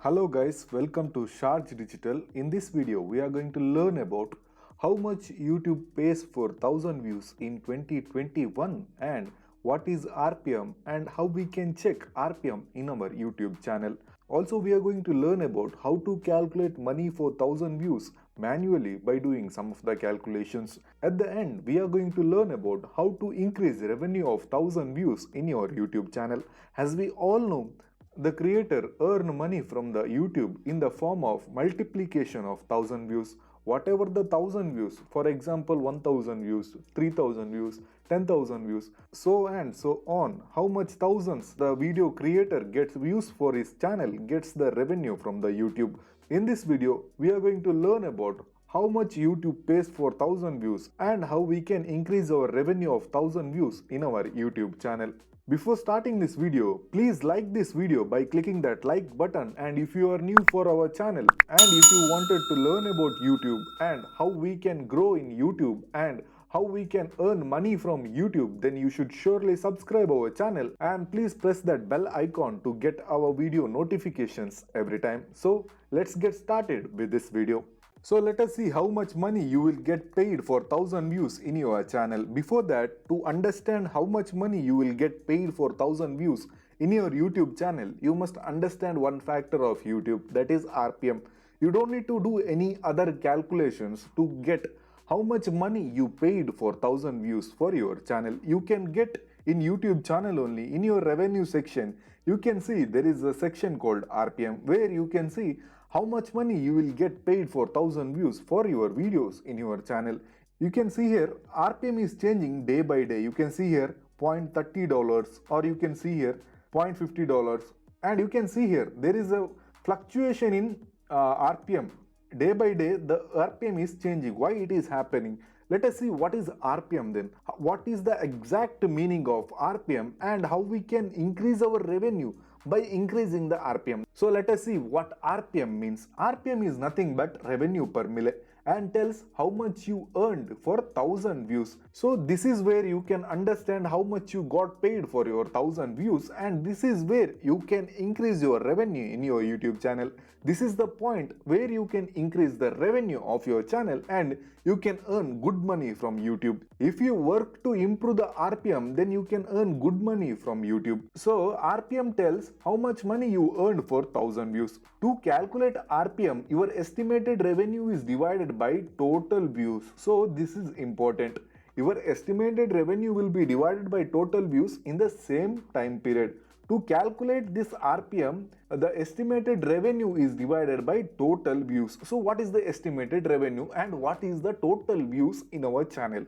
Hello guys, welcome to Sharj Digital. In this video, we are going to learn about how much YouTube pays for 1000 views in 2021 and what is RPM and how we can check RPM in our YouTube channel. Also, we are going to learn about how to calculate money for 1000 views manually by doing some of the calculations. At the end, we are going to learn about how to increase revenue of 1000 views in your YouTube channel. As we all know, the creator earn money from the YouTube in the form of multiplication of 1000 views. Whatever the 1000 views, for example 1000 views, 3000 views, 10,000 views, so and so on, how much thousands the video creator gets views for his channel gets the revenue from the YouTube. In this video, we are going to learn about how much YouTube pays for 1000 views and how we can increase our revenue of 1000 views in our YouTube channel. Before starting this video, please like this video by clicking that like button, and if you are new for our channel and if you wanted to learn about YouTube and how we can grow in YouTube and how we can earn money from YouTube, then you should surely subscribe our channel and please press that bell icon to get our video notifications every time. So let's get started with this video. So let us see how much money you will get paid for 1000 views in your channel. Before that, to understand how much money you will get paid for 1000 views in your YouTube channel, you must understand one factor of YouTube, that is RPM. You don't need to do any other calculations to get how much money you paid for 1000 views for your channel. You can get in YouTube channel only, in your revenue section, you can see there is a section called RPM where you can see how much money you will get paid for 1000 views for your videos in your channel. You can see here RPM is changing day by day. You can see here $0.30 or you can see here $0.50, and you can see here there is a fluctuation in RPM. Day by day the RPM is changing. Why it is happening? Let us see what is RPM then. What is the exact meaning of RPM and how we can increase our revenue by increasing the RPM. So let us see what RPM means. RPM is nothing but revenue per minute and tells how much you earned for 1000 views. So this is where you can understand how much you got paid for your 1000 views, and this is where you can increase your revenue in your YouTube channel. This is the point where you can increase the revenue of your channel and you can earn good money from YouTube. If you work to improve the RPM, then you can earn good money from YouTube. So RPM tells how much money you earned for 1000 views. To calculate RPM, your estimated revenue is divided by total views. So this is important. Your estimated revenue will be divided by total views in the same time period. To calculate this RPM, the estimated revenue is divided by total views. So what is the estimated revenue and what is the total views in our channel?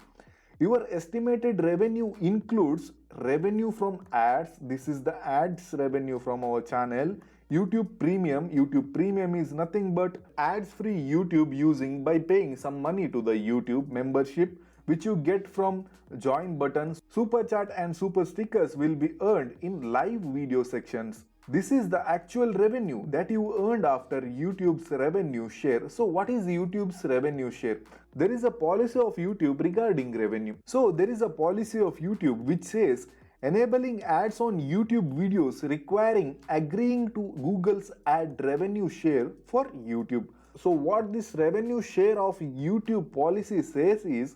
Your estimated revenue includes revenue from ads. This is the ads revenue from our channel. YouTube Premium. YouTube Premium is nothing but ads-free YouTube using by paying some money to the YouTube membership, which you get from join buttons. Super chat and super stickers will be earned in live video sections. This is the actual revenue that you earned after YouTube's revenue share. So what is YouTube's revenue share? There is a policy of YouTube regarding revenue. So there is a policy of YouTube which says enabling ads on YouTube videos requiring agreeing to Google's ad revenue share for YouTube. So what this revenue share of YouTube policy says is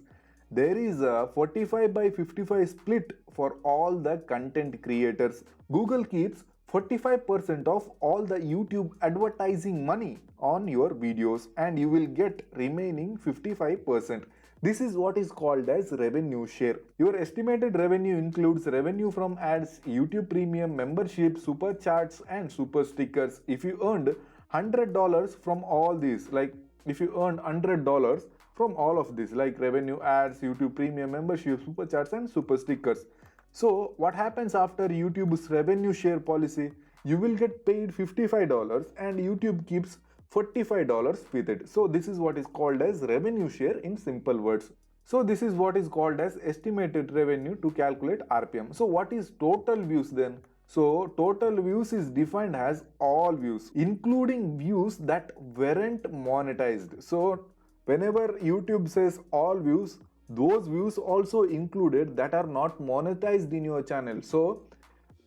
there is a 45/55 split for all the content creators. Google keeps 45% of all the YouTube advertising money on your videos and you will get remaining 55%. This is what is called as revenue share. Your estimated revenue includes revenue from ads, YouTube Premium, membership, super chats and super stickers. If you earned $100 from all these, like if you earned $100 from all of this, like revenue, ads, YouTube Premium, membership, super chats and super stickers. So what happens after YouTube's revenue share policy? You will get paid $55 and YouTube keeps $45 with it. So this is what is called as revenue share in simple words. So this is what is called as estimated revenue to calculate RPM. So what is total views then? So total views is defined as all views, including views that weren't monetized. So whenever YouTube says all views, those views also included that are not monetized in your channel. So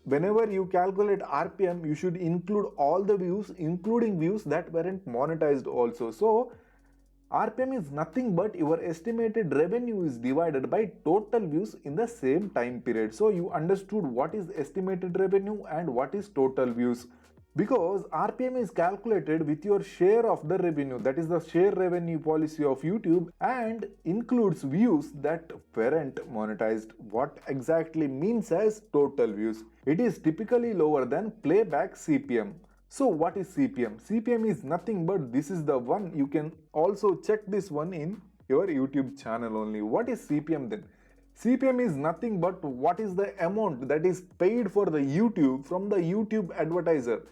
whenever you calculate RPM, you should include all the views, including views that weren't monetized also. So RPM is nothing but your estimated revenue is divided by total views in the same time period. So you understood what is estimated revenue and what is total views, because RPM is calculated with your share of the revenue, that is the share revenue policy of YouTube, and includes views that weren't monetized. What exactly means as total views? It is typically lower than playback CPM. So what is CPM? CPM is nothing but this is the one. You can also check this one in your YouTube channel only. What is CPM then? CPM is nothing but what is the amount that is paid for the YouTube from the YouTube advertiser.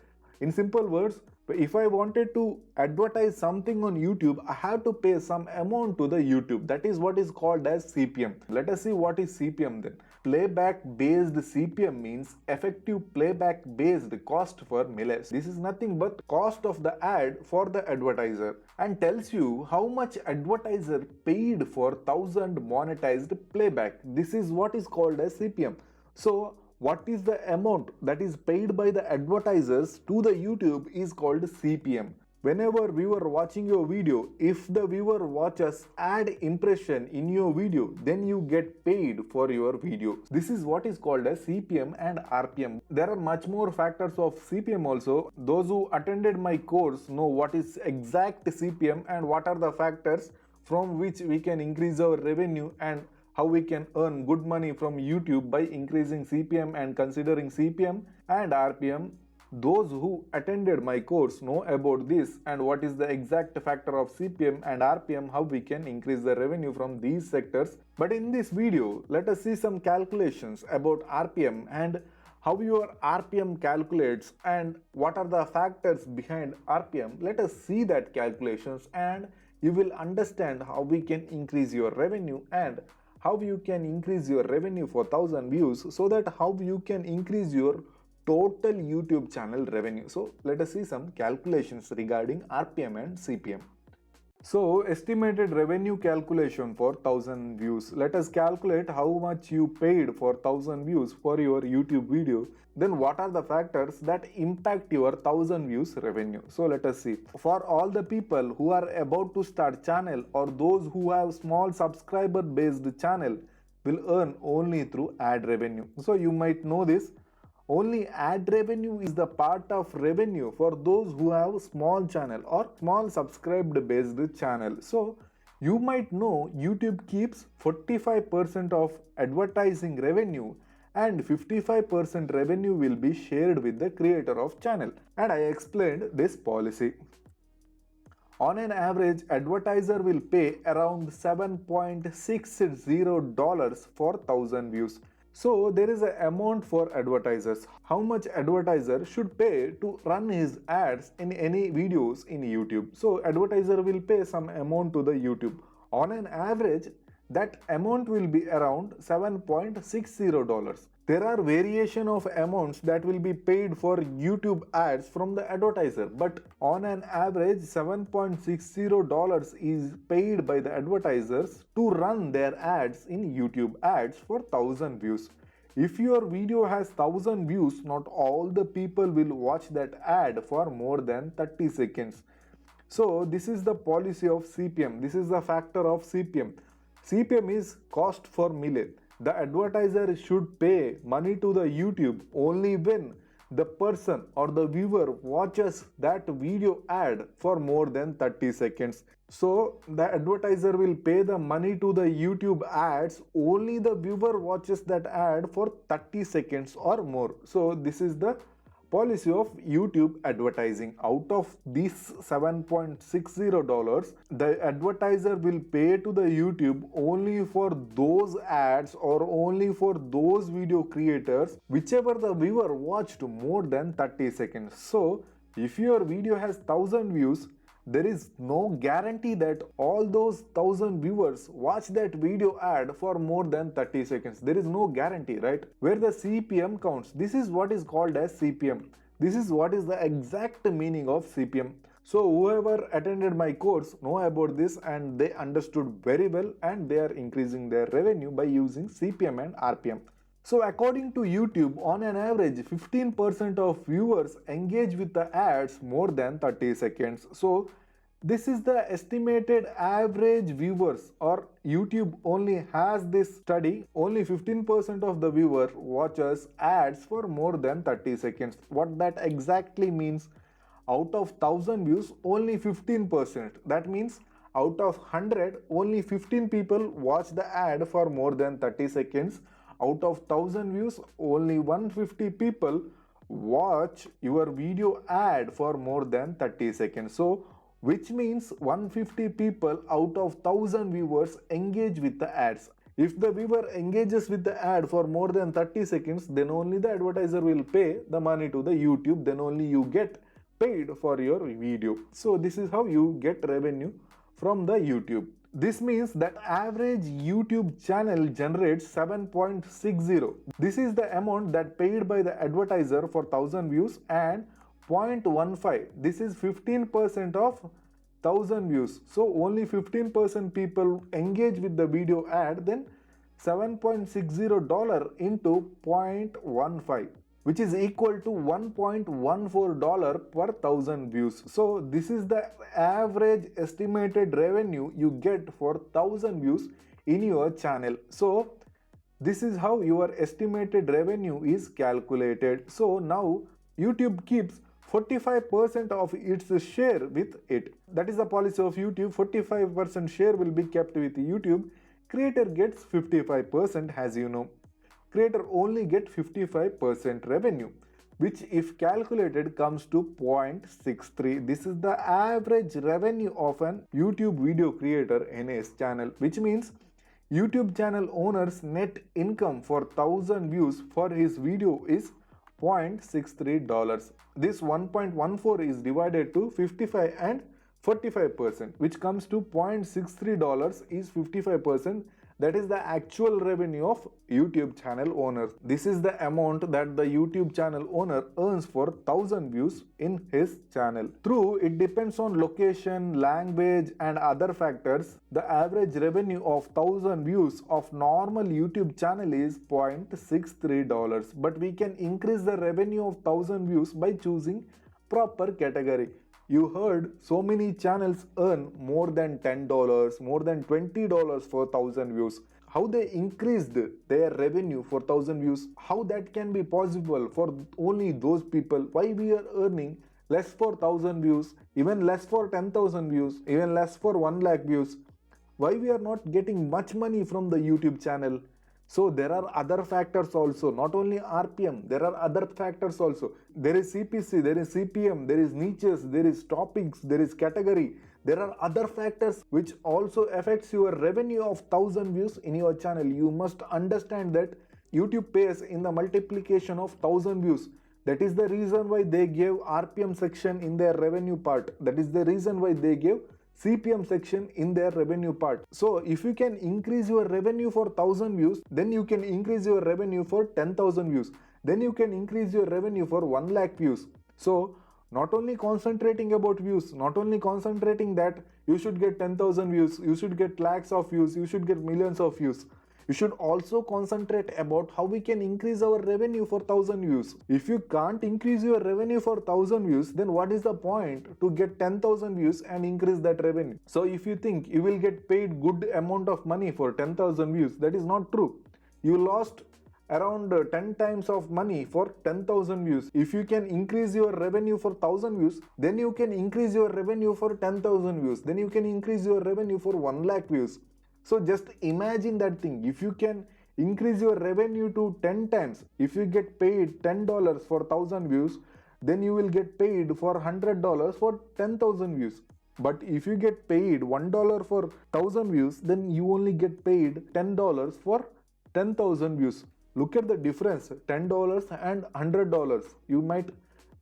In simple words, if I wanted to advertise something on YouTube, I have to pay some amount to the YouTube. That is what is called as CPM. Let us see what is CPM then. Playback based CPM means effective playback based cost for millions. This is nothing but cost of the ad for the advertiser, and tells you how much advertiser paid for 1000 monetized playback. This is what is called as CPM. So what is the amount that is paid by the advertisers to the YouTube is called CPM. Whenever viewer watching your video, if the viewer watches ad impression in your video, then you get paid for your video. This is what is called as CPM and RPM. There are much more factors of CPM also. Those who attended my course know what is exact CPM and what are the factors from which we can increase our revenue and how we can earn good money from YouTube by increasing CPM and considering CPM and RPM. Those who attended my course know about this and what is the exact factor of CPM and RPM, how we can increase the revenue from these sectors. But in this video, let us see some calculations about RPM and how your RPM calculates and what are the factors behind RPM. Let us see that calculations and you will understand how we can increase your revenue and how you can increase your revenue for 1000 views, so that how you can increase your total YouTube channel revenue. So let us see some calculations regarding RPM and CPM. So estimated revenue calculation for 1000 views. Let us calculate how much you paid for 1000 views for your YouTube video. Then what are the factors that impact your 1000 views revenue? So let us see. For all the people who are about to start channel or those who have small subscriber based channel will earn only through ad revenue. So you might know this. Only ad revenue is the part of revenue for those who have small channel or small subscribed based channel. So you might know YouTube keeps 45% of advertising revenue and 55% revenue will be shared with the creator of channel. And I explained this policy. On an average, advertiser will pay around $7.60 for 1000 views. So there is an amount for advertisers. How much advertiser should pay to run his ads in any videos in YouTube? So advertiser will pay some amount to the YouTube. On an average, that amount will be around $7.60. There are variation of amounts that will be paid for YouTube ads from the advertiser, but on an average $7.60 is paid by the advertisers to run their ads in YouTube ads for 1000 views. If your video has 1000 views, not all the people will watch that ad for more than 30 seconds. So this is the policy of CPM. This is the factor of CPM. CPM is cost for million. The advertiser should pay money to the YouTube only when the person or the viewer watches that video ad for more than 30 seconds. So the advertiser will pay the money to the YouTube ads only the viewer watches that ad for 30 seconds or more. So this is the policy of YouTube advertising. Out of this $7.60, the advertiser will pay to the YouTube only for those ads or only for those video creators whichever the viewer watched more than 30 seconds. So if your video has 1000 views, there is no guarantee that all those 1000 viewers watch that video ad for more than 30 seconds. There is no guarantee, right? Where the CPM counts. This is what is called as CPM. This is what is the exact meaning of CPM. So whoever attended my course know about this and they understood very well and they are increasing their revenue by using CPM and RPM. So according to YouTube, on an average, 15% of viewers engage with the ads more than 30 seconds. So this is the estimated average viewers, or YouTube only has this study. Only 15% of the viewer watches ads for more than 30 seconds. What that exactly means? Out of 1000 views, only 15%. That means out of 100, only 15 people watch the ad for more than 30 seconds. Out of 1000 views, only 150 people watch your video ad for more than 30 seconds. So which means 150 people out of 1000 viewers engage with the ads. If the viewer engages with the ad for more than 30 seconds, then only the advertiser will pay the money to the YouTube, then only you get paid for your video. So this is how you get revenue from the YouTube. This means that average YouTube channel generates 7.60. This is the amount that paid by the advertiser for 1000 views, and 0.15. This is 15% of 1000 views. So only 15% people engage with the video ad, then $7.60 into 0.15, which is equal to $1.14 per 1000 views. So this is the average estimated revenue you get for 1000 views in your channel. So this is how your estimated revenue is calculated. So now YouTube keeps 45% of its share with it. That is the policy of YouTube. 45% share will be kept with YouTube. Creator gets 55%, as you know. Creator only get 55% revenue, which if calculated comes to 0.63. This is the average revenue of an YouTube video creator in his channel, which means YouTube channel owner's net income for 1000 views for his video is $0.63. This 1.14 is divided to 55 and 45%, which comes to $0.63 is 55%. That is the actual revenue of YouTube channel owner. This is the amount that the YouTube channel owner earns for 1000 views in his channel. True, it depends on location, language and other factors. The average revenue of 1000 views of normal YouTube channel is $0.63. But we can increase the revenue of 1000 views by choosing proper category. You heard so many channels earn more than $10, more than $20 for 1000 views. How they increased their revenue for 1000 views? How that can be possible for only those people? Why we are earning less for 1000 views, even less for 10,000 views, even less for 1 lakh views? Why we are not getting much money from the YouTube channel? So there are other factors also, not only RPM, there are other factors also. There is CPC, there is CPM, there is niches, there is topics, there is category. There are other factors which also affects your revenue of 1000 views in your channel. You must understand that YouTube pays in the multiplication of 1000 views. That is the reason why they gave RPM section in their revenue part. That is the reason why they gave CPM section in their revenue part. So if you can increase your revenue for 1000 views, then you can increase your revenue for 10,000 views. Then you can increase your revenue for 1 lakh views. So not only concentrating about views, not only concentrating that you should get 10,000 views, you should get lakhs of views, you should get millions of views. You should also concentrate about how we can increase our revenue for 1000 views. If you can't increase your revenue for 1000 views, then what is the point to get 10,000 views and increase that revenue? So if you think you will get paid good amount of money for 10,000 views, that is not true. You lost around 10 times of money for 10,000 views. If you can increase your revenue for 1000 views, then you can increase your revenue for 10,000 views. Then you can increase your revenue for 1 lakh views. So just imagine that thing. If you can increase your revenue to 10 times, if you get paid $10 for 1000 views, then you will get paid for $100 for 10,000 views. But if you get paid $1 for 1000 views, then you only get paid $10 for 10,000 views. Look at the difference, $10 and $100. You might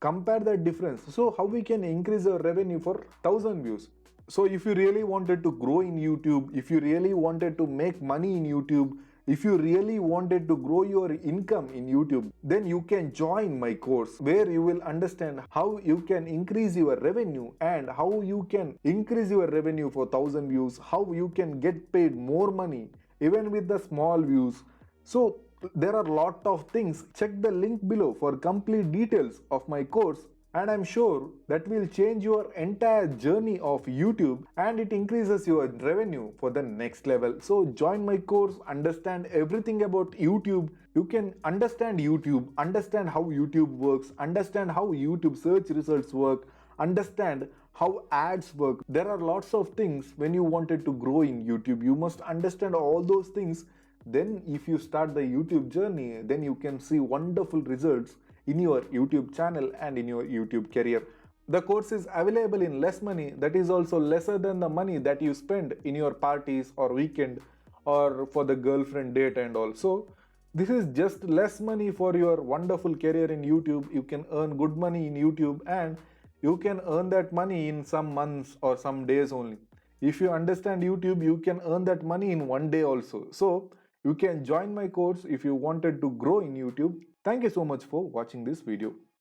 compare that difference. So how we can increase our revenue for 1000 views? So if you really wanted to grow in YouTube, if you really wanted to make money in YouTube, if you really wanted to grow your income in YouTube, then you can join my course where you will understand how you can increase your revenue and how you can increase your revenue for 1000 views, how you can get paid more money even with the small views. So There are lot of things. Check the link below for complete details of my course, and I'm sure that will change your entire journey of YouTube, and it increases your revenue for the next level. So join my course, understand everything about YouTube. You can understand YouTube, understand how YouTube works, understand how YouTube search results work, understand how ads work. There are lots of things. When you wanted to grow in YouTube, you must understand all those things. Then if you start the YouTube journey, then you can see wonderful results in your YouTube channel and in your YouTube career. The course is available in less money, that is also lesser than the money that you spend in your parties or weekend or for the girlfriend date and all. So this is just less money for your wonderful career in YouTube. You can earn good money in YouTube, and you can earn that money in some months or some days only. If you understand YouTube, you can earn that money in one day also. So you can join my course if you wanted to grow in YouTube. Thank you so much for watching this video.